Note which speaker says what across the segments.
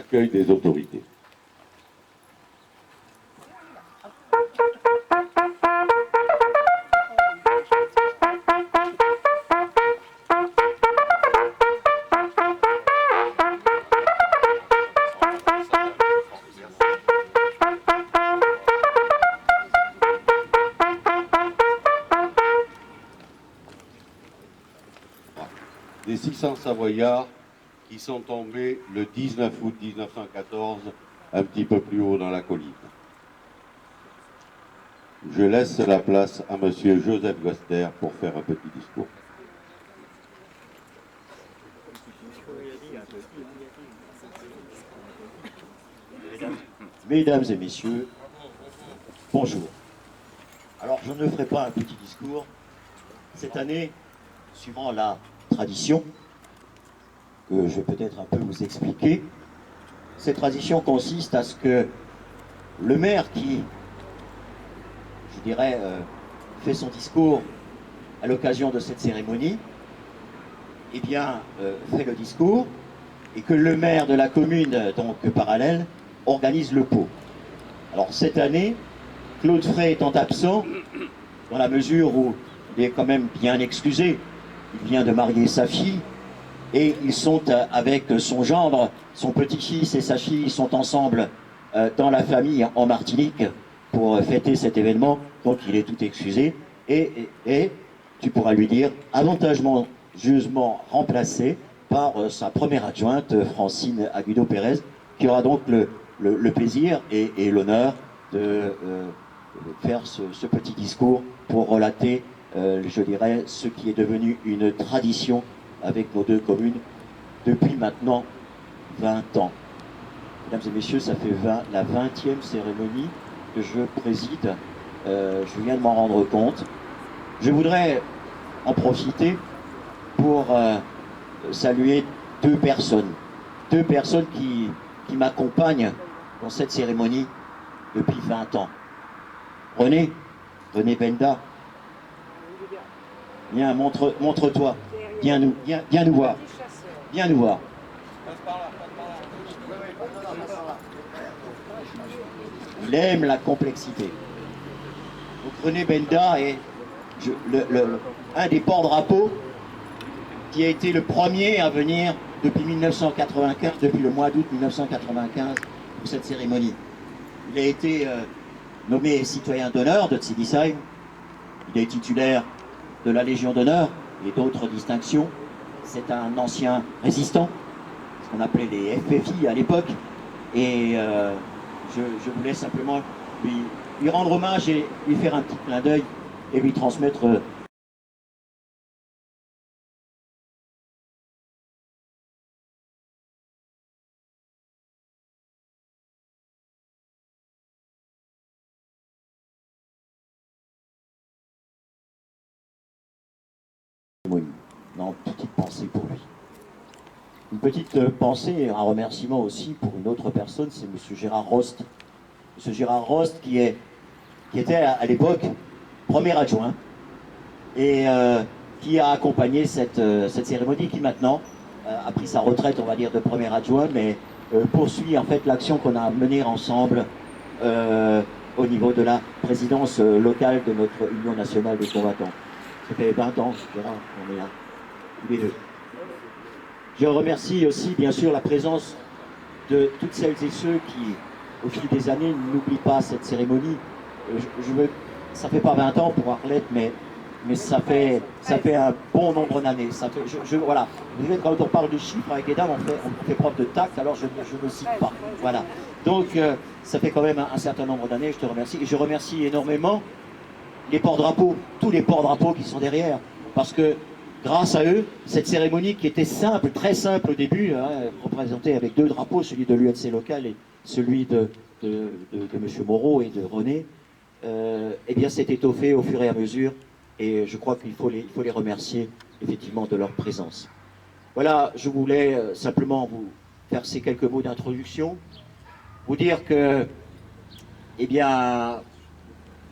Speaker 1: l'accueil des autorités. Des 600 Savoyards qui sont tombés le 19 août 1914, un petit peu plus haut dans la colline. Je laisse la place à Monsieur Joseph Goster pour faire un petit discours.
Speaker 2: Mesdames et messieurs, bonjour. Alors, je ne ferai pas un petit discours. Cette année, suivant la tradition, que je vais peut-être un peu vous expliquer, cette tradition consiste à ce que le maire qui, je dirais, fait son discours à l'occasion de cette cérémonie, eh bien, fait le discours, et que le maire de la commune, donc parallèle, organise le pot. Alors cette année, Claude Frey étant absent, dans la mesure où il est quand même bien excusé, il vient de marier sa fille, et ils sont avec son gendre, son petit-fils et sa fille sont ensemble dans la famille en Martinique pour fêter cet événement, donc il est tout excusé, et tu pourras lui dire, avantageusement remplacé par sa première adjointe, Francine Agudo-Pérez, qui aura donc le plaisir et l'honneur de faire ce petit discours pour relater, je dirais, ce qui est devenu une tradition avec nos deux communes depuis maintenant 20 ans. Mesdames et messieurs, ça fait la 20e cérémonie que je préside. Je viens de m'en rendre compte. Je voudrais en profiter pour saluer deux personnes qui m'accompagnent dans cette cérémonie depuis 20 ans. René Benda, viens, montre-toi, viens nous voir, viens nous voir. Il aime la complexité. Donc René Benda est un des porte-drapeaux qui a été le premier à venir depuis 1995, depuis le mois d'août 1995, pour cette cérémonie. Il a été nommé citoyen d'honneur de Tsidisheim. Il est titulaire de la Légion d'honneur et d'autres distinctions. C'est un ancien résistant, ce qu'on appelait les FFI à l'époque. Et je voulais simplement lui rendre hommage et lui faire un petit clin d'œil et lui transmettre une petite pensée pour lui. Une petite pensée et un remerciement aussi pour une autre personne, c'est M. Gérard Rost. M. Gérard Rost qui était à l'époque premier adjoint et qui a accompagné cette cérémonie, qui maintenant a pris sa retraite, on va dire, de premier adjoint, mais poursuit en fait l'action qu'on a menée ensemble au niveau de la présidence locale de notre Union nationale des combattants. Ça fait 20 ans, Gérard, on est là, tous les deux. Je remercie aussi, bien sûr, la présence de toutes celles et ceux qui, au fil des années, n'oublient pas cette cérémonie. Ça fait pas 20 ans pour Arlette, mais ça fait un bon nombre d'années. Voilà. Vous savez, quand on parle de chiffres avec les dames, on fait preuve de tact, alors je ne cite pas. Voilà. Donc, ça fait quand même un certain nombre d'années, je te remercie. Et je remercie énormément les porte-drapeaux, tous les porte-drapeaux qui sont derrière. Parce que, grâce à eux, cette cérémonie qui était simple, très simple au début, représentée avec deux drapeaux, celui de l'UNC local et celui de M. Moreau et de René, eh bien s'est étoffé au fur et à mesure, et je crois qu'il faut les remercier effectivement de leur présence. Voilà, je voulais simplement vous faire ces quelques mots d'introduction, vous dire que, eh bien,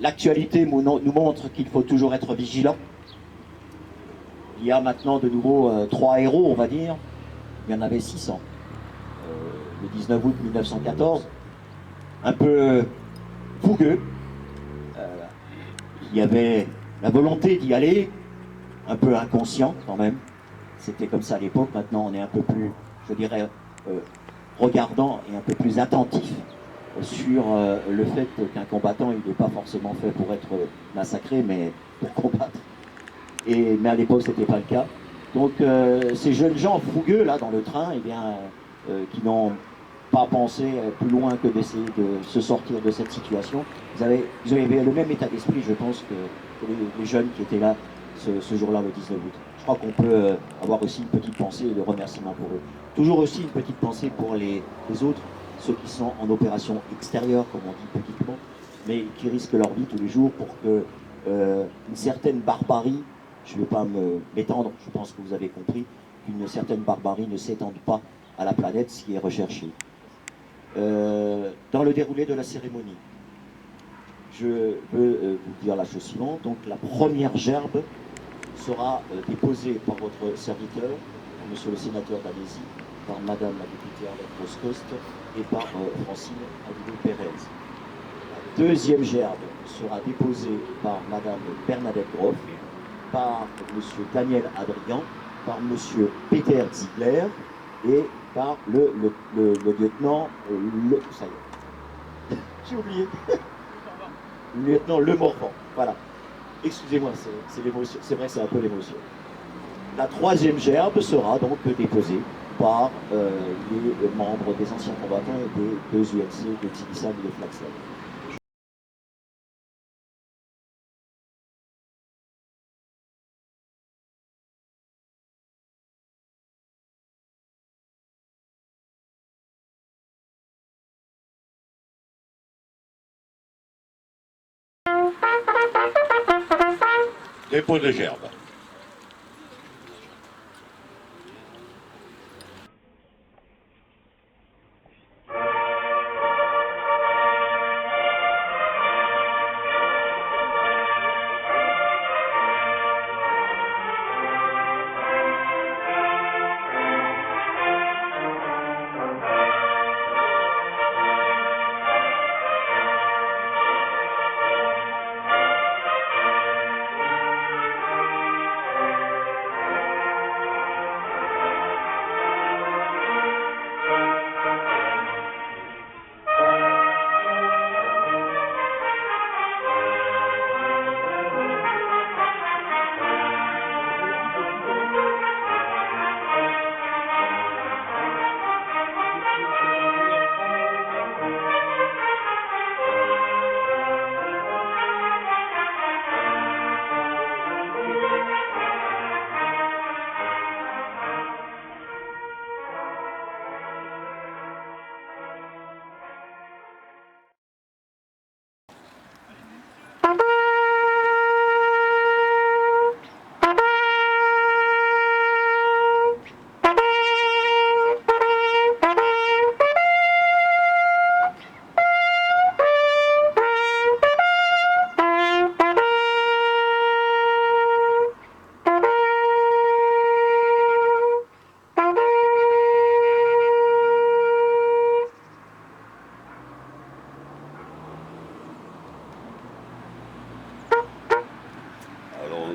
Speaker 2: l'actualité nous montre qu'il faut toujours être vigilant. Il y a maintenant de nouveau 3 héros, on va dire. Il y en avait 600. le 19 août 1914, un peu fougueux. Il y avait la volonté d'y aller, un peu inconscient quand même. C'était comme ça à l'époque. Maintenant, on est un peu plus, je dirais, regardant et un peu plus attentif sur le fait qu'un combattant, il n'est pas forcément fait pour être massacré, mais pour combattre. Mais à l'époque, ce n'était pas le cas. Donc, ces jeunes gens fougueux, là, dans le train, eh bien, qui n'ont pas pensé plus loin que d'essayer de se sortir de cette situation, ils avaient le même état d'esprit, je pense, que les jeunes qui étaient là ce jour-là, le 19 août. Je crois qu'on peut avoir aussi une petite pensée de remerciement pour eux. Toujours aussi une petite pensée pour les autres, ceux qui sont en opération extérieure, comme on dit petitement, mais qui risquent leur vie tous les jours pour que une certaine barbarie, je ne vais pas m'étendre, je pense que vous avez compris, qu'une certaine barbarie ne s'étende pas à la planète, ce qui est recherché. Dans le déroulé de la cérémonie, je veux vous dire la chose suivante. Donc la première gerbe sera déposée par votre serviteur, monsieur le sénateur d'Alésie, par madame la députée Arlette Roscost et par Francine Aguiló-Pérez. La deuxième gerbe sera déposée par madame Bernadette Groff, par monsieur Daniel Adrian, par monsieur Peter Ziegler et par le lieutenant, ça y est, j'ai oublié, le lieutenant Le Morvan, voilà. Excusez-moi, c'est l'émotion, c'est vrai, c'est un peu l'émotion. La troisième gerbe sera donc déposée par les membres des anciens combattants et des deux UNC, de Tibissal et de Flaxel.
Speaker 1: Dépôt de gerbe.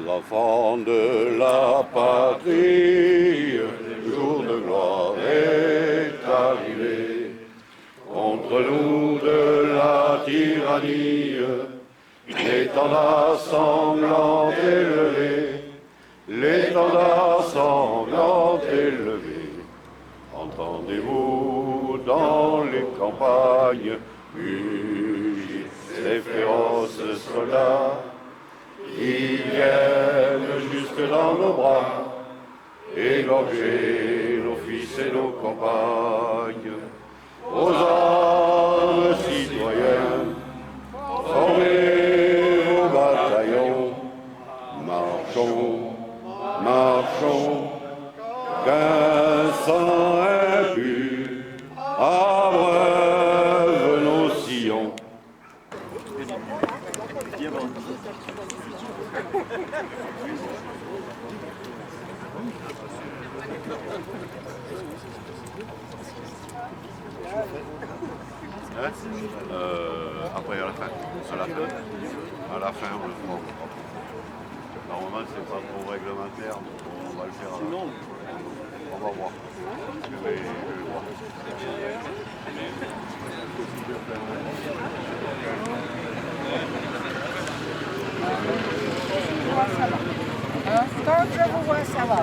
Speaker 1: Enfants de la patrie, le jour de gloire est arrivé. Contre nous de la tyrannie, l'étendard sanglant élevé, l'étendard sanglant élevé. Entendez-vous dans les campagnes mugir ces féroces soldats? Ils viennent jusque dans nos bras, égorger nos fils et nos compagnes. Aux armes citoyens, formez vos bataillons, marchons, marchons, qu'un sang impur abreuve nos sillons. Après, à la fin. À la fin, on le prend. Normalement, c'est pas trop réglementaire, donc on va le faire. On va voir. Je vais voir.
Speaker 3: Quand je vous vois, ça va.